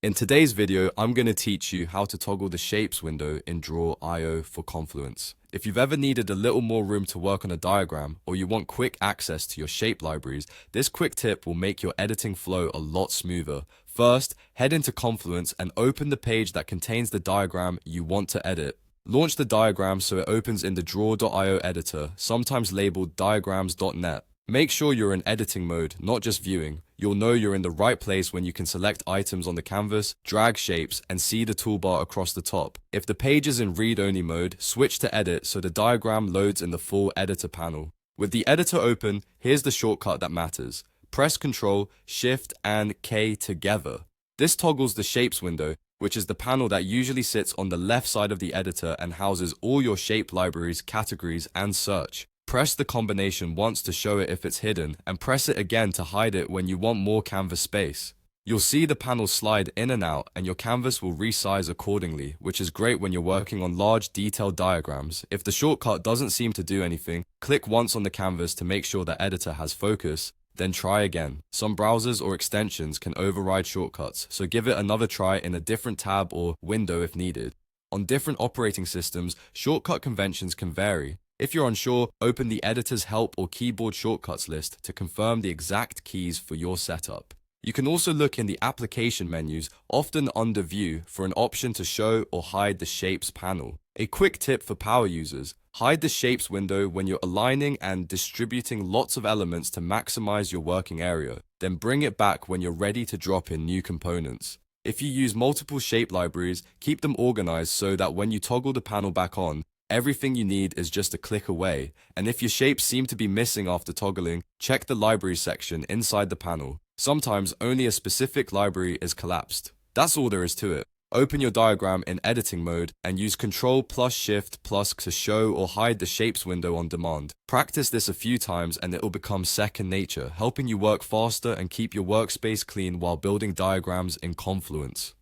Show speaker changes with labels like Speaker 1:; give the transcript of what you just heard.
Speaker 1: In today's video, I'm going to teach you how to toggle the shapes window in drawio for Confluence. If you've ever needed a little more room to work on a diagram, or you want quick access to your shape libraries, this quick tip will make your editing flow a lot smoother. First, head into Confluence and open the page that contains the diagram you want to edit. Launch the diagram so it opens in the draw.io editor, sometimes labeled diagrams.net. Make sure you're in editing mode, not just viewing. You'll know you're in the right place when you can select items on the canvas, drag shapes, and see the toolbar across the top. If the page is in read-only mode, switch to edit so the diagram loads in the full editor panel. With the editor open, here's the shortcut that matters. Press Ctrl, Shift, and K together. This toggles the shapes window, which is the panel that usually sits on the left side of the editor and houses all your shape libraries, categories, and search. Press the combination once to show it if it's hidden, and press it again to hide it when you want more canvas space. You'll see the panel slide in and out, and your canvas will resize accordingly, which is great when you're working on large, detailed diagrams. If the shortcut doesn't seem to do anything, click once on the canvas to make sure the editor has focus, then try again. Some browsers or extensions can override shortcuts, so give it another try in a different tab or window if needed. On different operating systems, shortcut conventions can vary. If you're unsure, open the editor's help or keyboard shortcuts list to confirm the exact keys for your setup. You can also look in the application menus, often under View, for an option to show or hide the Shapes panel. A quick tip for power users: hide the Shapes window when you're aligning and distributing lots of elements to maximize your working area. Then bring it back when you're ready to drop in new components. If you use multiple shape libraries, keep them organized so that when you toggle the panel back on, everything you need is just a click away, and if your shapes seem to be missing after toggling, check the library section inside the panel. Sometimes only a specific library is collapsed. That's all there is to it. Open your diagram in editing mode and use Ctrl plus Shift plus to show or hide the shapes window on demand. Practice this a few times and it will become second nature, helping you work faster and keep your workspace clean while building diagrams in Confluence.